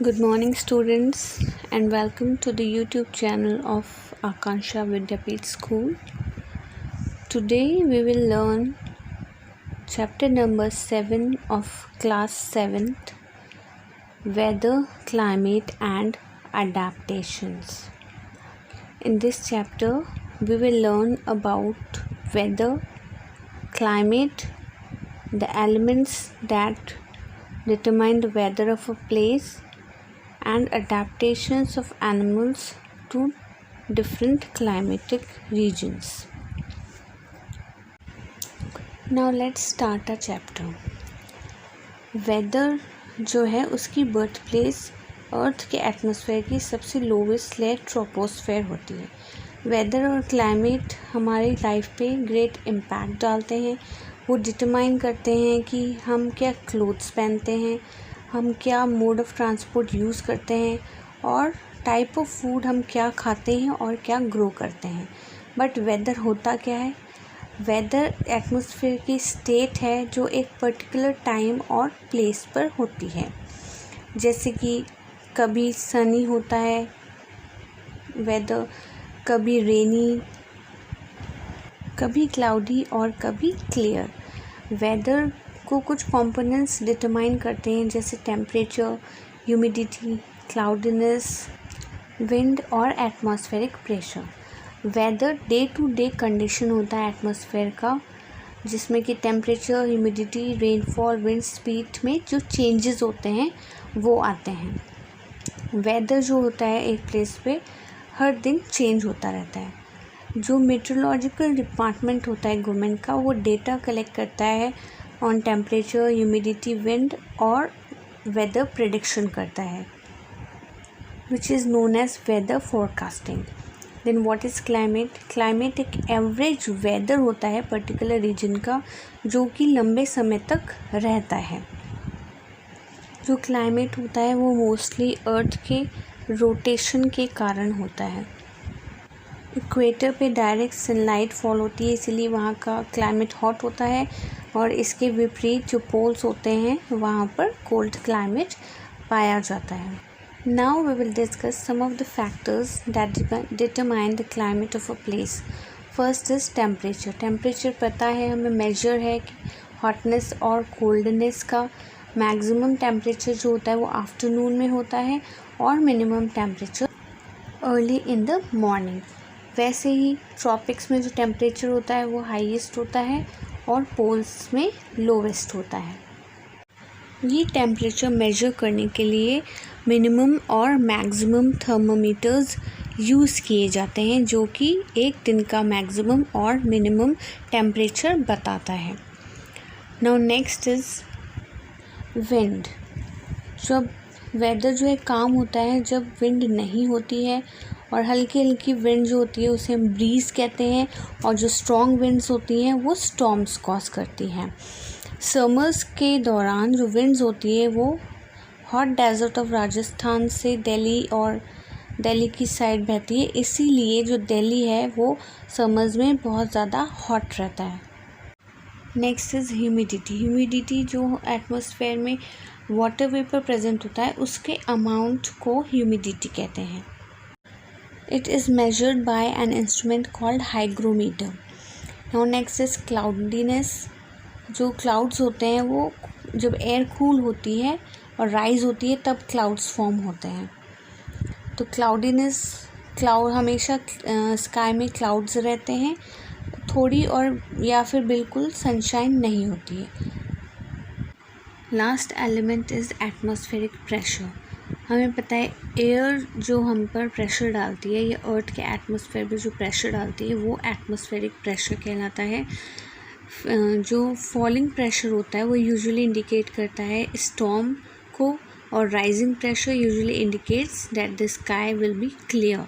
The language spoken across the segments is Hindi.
Good morning, students, and welcome to the YouTube channel of Akansha Vidyapeeth School. Today we will learn chapter number 7 of class 7th, Weather, Climate and Adaptations. In this chapter we will learn about weather, climate, the elements that determine the weather of a place, and adaptations of animals to different climatic regions. Now let's start our chapter. Weather जो है उसकी बर्थ प्लेस अर्थ के एटमॉस्फेयर की सबसे लोवेस्ट लेयर ट्रोपोस्फेयर होती है. वेदर और क्लाइमेट हमारी लाइफ पे ग्रेट इम्पैक्ट डालते हैं. वो डिटरमाइन करते हैं कि हम क्या क्लोथ्स पहनते हैं, हम क्या मोड ऑफ ट्रांसपोर्ट यूज़ करते हैं और टाइप ऑफ फूड हम क्या खाते हैं और क्या ग्रो करते हैं. बट वेदर होता क्या है? वेदर एटमॉस्फेयर की स्टेट है जो एक पर्टिकुलर टाइम और प्लेस पर होती है. जैसे कि कभी सनी होता है वेदर, कभी रेनी, कभी क्लाउडी और कभी क्लियर. वेदर को कुछ कंपोनेंट्स डिटरमाइन करते हैं जैसे टेम्परेचर, ह्यूमिडिटी, क्लाउडीनेस, विंड और atmospheric pressure. Weather day to day condition होता है एटमॉस्फेयर का, जिसमें कि temperature, humidity, rainfall, wind speed में जो चेंजेस होते हैं वो आते हैं. वेदर जो होता है एक प्लेस पे हर दिन चेंज होता रहता है. जो मेट्रोलॉजिकल डिपार्टमेंट होता है गवर्नमेंट का, वो डेटा कलेक्ट करता है ऑन टेम्परेचर, ह्यूमिडिटी, विंड और वेदर प्रेडिक्शन करता है, which is known as weather forecasting. Then what is climate? Climate एक एवरेज वेदर होता है पर्टिकुलर रीजन का जो कि लंबे समय तक रहता है. जो क्लाइमेट होता है वो मोस्टली अर्थ के रोटेशन के कारण होता है. इक्वेटर पे डायरेक्ट सनलाइट फॉल होती है, इसीलिए वहाँ का क्लाइमेट हॉट होता है, और इसके विपरीत जो पोल्स होते हैं वहाँ पर कोल्ड क्लाइमेट पाया जाता है. Now we will discuss some of the factors that determine the climate of a place. First is temperature. Temperature पता है हमें, मेजर है कि हॉटनेस और कोल्डनेस का. मैक्सिमम टेम्परेचर जो होता है वो आफ्टरनून में होता है और minimum temperature early in the morning. वैसे ही ट्रॉपिक्स में जो टेम्परेचर होता है वो हाईएस्ट होता है और पोल्स में लोवेस्ट होता है. ये टेम्परेचर मेजर करने के लिए मिनिमम और मैक्सिमम थर्मोमीटर्स यूज़ किए जाते हैं जो कि एक दिन का मैक्सिमम और मिनिमम टेम्परेचर बताता है. Now next is wind. जब वेदर जो है काम होता है जब विंड नहीं होती है, और हल्की हल्की विंड जो होती है उसे हम ब्रीज़ कहते हैं, और जो स्ट्रॉन्ग विंड्स होती हैं वो स्टॉर्म्स कॉज करती हैं. समर्स के दौरान जो विंड्स होती है वो हॉट डेजर्ट ऑफ राजस्थान से दिल्ली और दिल्ली की साइड बहती है, इसीलिए जो दिल्ली है वो समर्स में बहुत ज़्यादा हॉट रहता है. Next is humidity. ह्यूमिडिटी जो एटमॉस्फेयर में वाटर वेपर प्रेजेंट होता है उसके अमाउंट को ह्यूमिडिटी कहते हैं. It is measured by an instrument called hygrometer. Now next is cloudiness. जो clouds होते हैं वो जब एयर कूल होती है और राइज होती है तब clouds फॉर्म होते हैं. तो cloudiness, क्लाउड हमेशा स्काई में clouds रहते हैं, थोड़ी और या फिर बिल्कुल सनशाइन नहीं होती है. Last element is atmospheric pressure. हमें पता है एयर जो हम पर प्रेशर डालती है, ये अर्थ के एटमॉस्फेयर पे जो प्रेशर डालती है वो एटमॉस्फेरिक प्रेशर कहलाता है. जो फॉलिंग प्रेशर होता है वो यूजुअली इंडिकेट करता है स्टॉर्म को, और rising pressure usually indicates that the sky will be clear.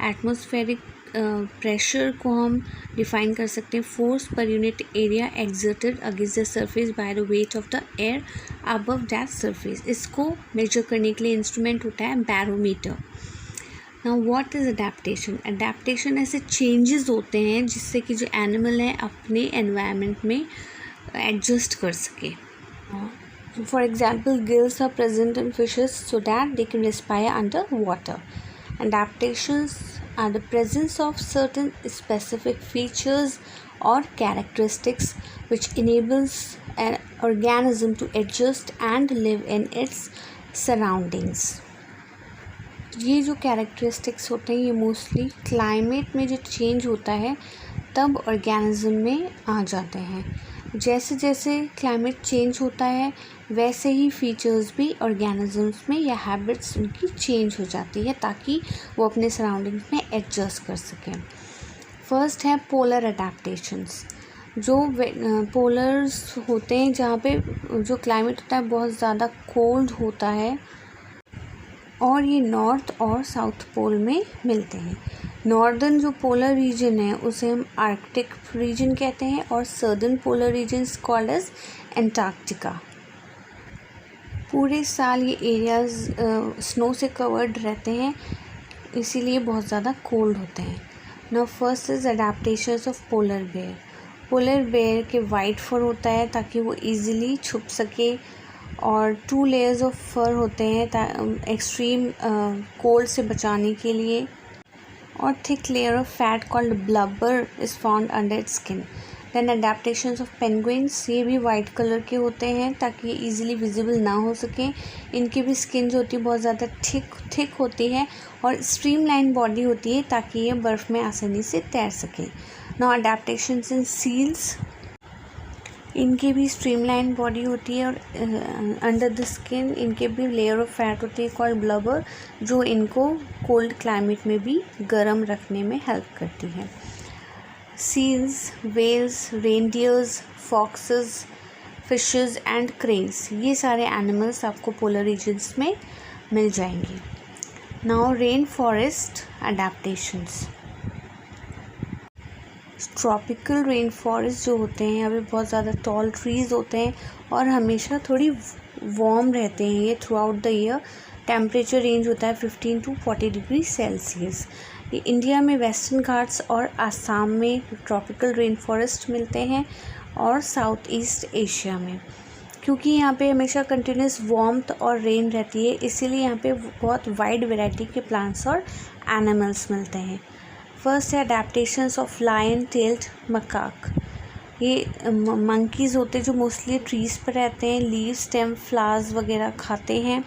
Atmospheric pressure को हम डिफाइन कर सकते हैं force per unit area exerted against the surface by the weight of the air above that surface. इसको मेजर करने के लिए इंस्ट्रूमेंट होता है barometer. Now what is adaptation? Adaptation ऐसे चेंजेस होते हैं जिससे कि जो एनिमल है अपने एनवायरनमेंट में एडजस्ट कर सके. For example, gills are present in fishes so that they can respire under water. Adaptations are the presence of certain specific features or characteristics which enables an organism to adjust and live in its surroundings. ये जो कैरेक्टरिस्टिक्स होते हैं ये मोस्टली क्लाइमेट में जो चेंज होता है तब ऑर्गेनिज्म में आ जाते हैं. जैसे जैसे क्लाइमेट चेंज होता है वैसे ही फीचर्स भी ऑर्गेनिजम्स में या हैबिट्स उनकी चेंज हो जाती है ताकि वो अपने सराउंडिंग्स में एडजस्ट कर सकें. फर्स्ट है पोलर अडेप्टेशंस. जो पोलर्स होते हैं जहाँ पे जो क्लाइमेट होता है बहुत ज़्यादा कोल्ड होता है और ये नॉर्थ और साउथ पोल में मिलते हैं. नॉर्दर्न जो पोलर रीजन है उसे हम आर्कटिक रीजन कहते हैं और southern polar region is called as Antarctica. पूरे साल ये एरियाज़ स्नो से कवर्ड रहते हैं इसीलिए बहुत ज़्यादा कोल्ड होते हैं. Now first is adaptations of polar bear. Polar bear के वाइट फर होता है ताकि वो इजीली छुप सके और 2 लेयर्स ऑफ फर होते हैं एक्सट्रीम कोल्ड से बचाने के लिए और thick layer of fat called blubber is found under its skin. Then adaptations of penguins. ये भी वाइट कलर के होते हैं ताकि ये इजीली विजिबल ना हो सकें. इनकी भी स्किन जो होती है बहुत ज़्यादा थिक होती है और स्ट्रीमलाइन बॉडी होती है ताकि ये बर्फ़ में आसानी से तैर सकें. नाउ अडेप्टेशंस इन सील्स. इनकी भी स्ट्रीमलाइन बॉडी होती है और अंडर द स्किन इनके भी लेयर ऑफ फैट होती है कॉल्ड ब्लबर जो इनको कोल्ड क्लाइमेट में भी गर्म रखने में हेल्प करती है. Seals, whales, reindeers, foxes, fishes and cranes ये सारे एनिमल्स आपको पोलर रीजन्स में मिल जाएंगे. Now rain forest adaptations. Tropical rain forest जो होते हैं यहाँ पे बहुत ज़्यादा टॉल ट्रीज़ होते हैं और हमेशा थोड़ी वार्म रहते हैं ये through out the year. Temperature range होता है 15 to 40 डिग्री सेल्सियस. ये इंडिया में वेस्टर्न घाट्स और आसाम में ट्रॉपिकल रेन फॉरेस्ट मिलते हैं और साउथ ईस्ट एशिया में. क्योंकि यहाँ पे हमेशा कंटिन्यूस वार्मथ और रेन रहती है इसीलिए यहाँ पे बहुत वाइड वैरायटी के प्लांट्स और एनिमल्स मिलते हैं. फर्स्ट है adaptations of lion tailed macaque. ये मंकीज़ होते हैं जो मोस्टली ट्रीज़ पर रहते हैं. लीव, स्टेम, फ्लावर्स वगैरह खाते हैं.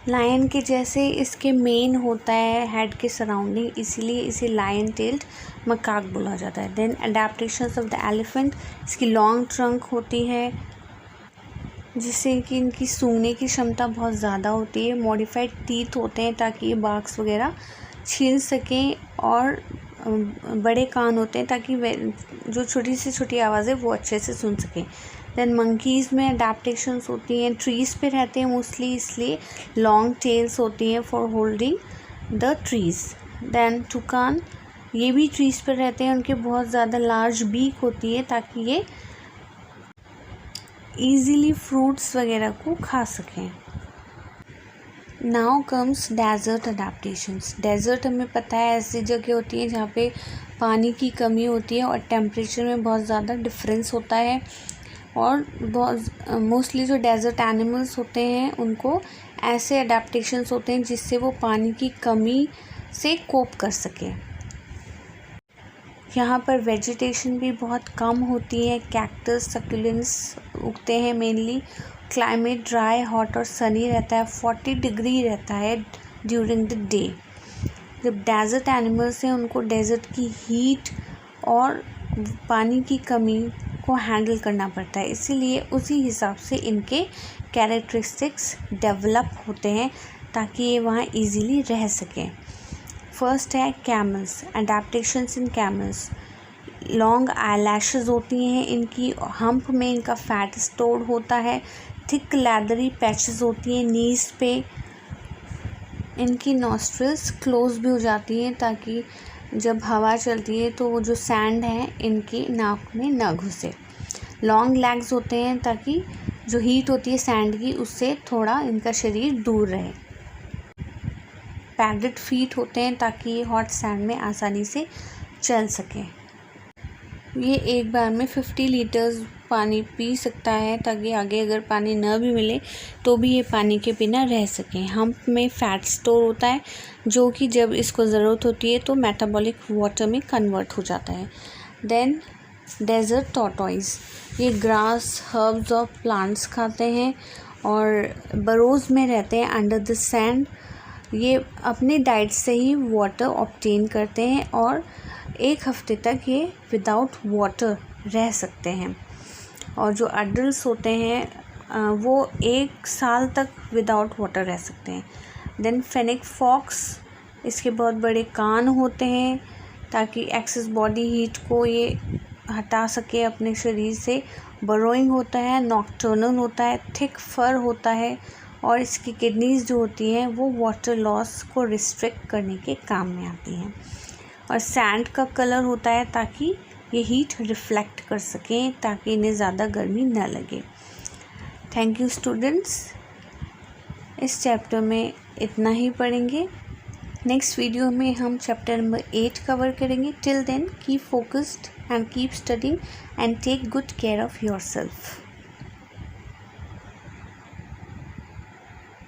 लायन के जैसे इसके मेन होता है हेड के सराउंडिंग इसीलिए इसे लायन टेल्ड मकाक बोला जाता है. Then adaptations of the elephant. इसकी लॉन्ग ट्रंक होती है जिससे कि इनकी सूंघने की क्षमता बहुत ज़्यादा होती है. मॉडिफाइड टीथ होते हैं ताकि ये बार्क्स वगैरह छील सकें और बड़े कान होते हैं ताकि जो छोटी से छोटी आवाज़ें वो अच्छे से सुन सकें. देन मंकीज़ में अडेप्टेशंस होती हैं. ट्रीज़ पे रहते हैं मोस्टली इसलिए लॉन्ग टेल्स होती हैं for holding the trees. Then toucan ये भी ट्रीज़ पर रहते हैं. उनके बहुत ज़्यादा लार्ज बीक होती है ताकि ये ईज़िली फ्रूट्स वगैरह को खा सकें. Now comes desert adaptations. Desert हमें पता है ऐसी जगह होती है जहाँ पे पानी की कमी होती है और टेम्परेचर में बहुत ज़्यादा डिफरेंस होता है और बहुत मोस्टली जो डेजर्ट एनिमल्स होते हैं उनको ऐसे अडेप्टेशंस होते हैं जिससे वो पानी की कमी से कोप कर सकें. यहाँ पर वेजिटेशन भी बहुत कम होती है. कैक्टस, सक्यूलेंट्स उगते हैं मेनली. क्लाइमेट ड्राई, हॉट और सनी रहता है. 40 डिग्री रहता है ड्यूरिंग द डे. जब डेजर्ट एनिमल्स हैं उनको डेजर्ट की हीट और पानी की कमी को हैंडल करना पड़ता है इसीलिए उसी हिसाब से इनके कैरेक्टरिस्टिक्स डेवलप होते हैं ताकि ये वहाँ इजीली रह सकें. फर्स्ट है कैमल्स. अडेप्टेशंस इन कैमल्स. लॉन्ग आईलैशेस होती हैं इनकी. हम्प में इनका फैट स्टोर होता है. थिक लैदरी पैचेस होती हैं नीज पे. इनकी नॉस्ट्रिल्स क्लोज भी हो जाती हैं ताकि जब हवा चलती है तो वो जो सैंड है इनकी नाक में ना घुसे. लॉन्ग लेग्स होते हैं ताकि जो हीट होती है सैंड की उससे थोड़ा इनका शरीर दूर रहे. पैडेड फीट होते हैं ताकि ये हॉट सैंड में आसानी से चल सकें. ये एक बार में 50 लीटर्स पानी पी सकता है, ताकि आगे अगर पानी न भी मिले तो भी ये पानी के बिना रह सकें। हम्प में फ़ैट स्टोर होता है, जो कि जब इसको ज़रूरत होती है तो मेटाबॉलिक वाटर में कन्वर्ट हो जाता है। देन डेजर्ट टॉर्टोइज, ये ग्रास, हर्ब्स और प्लांट्स खाते हैं और बरोज़ में रहते हैं अंडर द सैंड। ये अपने डाइट से ही वाटर ऑब्टेन करते हैं और 1 हफ्ते तक ये विदाउट वाटर रह सकते हैं। और जो अडल्ट होते हैं वो 1 साल तक विदाउट वाटर रह सकते हैं। देन फेनिक फॉक्स, इसके बहुत बड़े कान होते हैं ताकि एक्सेस बॉडी हीट को ये हटा सके अपने शरीर से। बरोइंग होता है, नॉक्टर्नल होता है, थिक फर होता है और इसकी किडनीज़ जो होती हैं वो वाटर लॉस को रिस्ट्रिक्ट करने के काम में आती हैं। और सैंड का कलर होता है ताकि ये हीट रिफ्लेक्ट कर सकें, ताकि इन्हें ज़्यादा गर्मी न लगे। थैंक यू स्टूडेंट्स, इस चैप्टर में इतना ही पढ़ेंगे। नेक्स्ट वीडियो में हम चैप्टर नंबर 8 कवर करेंगे। Till then keep focused and keep studying and take good care of yourself.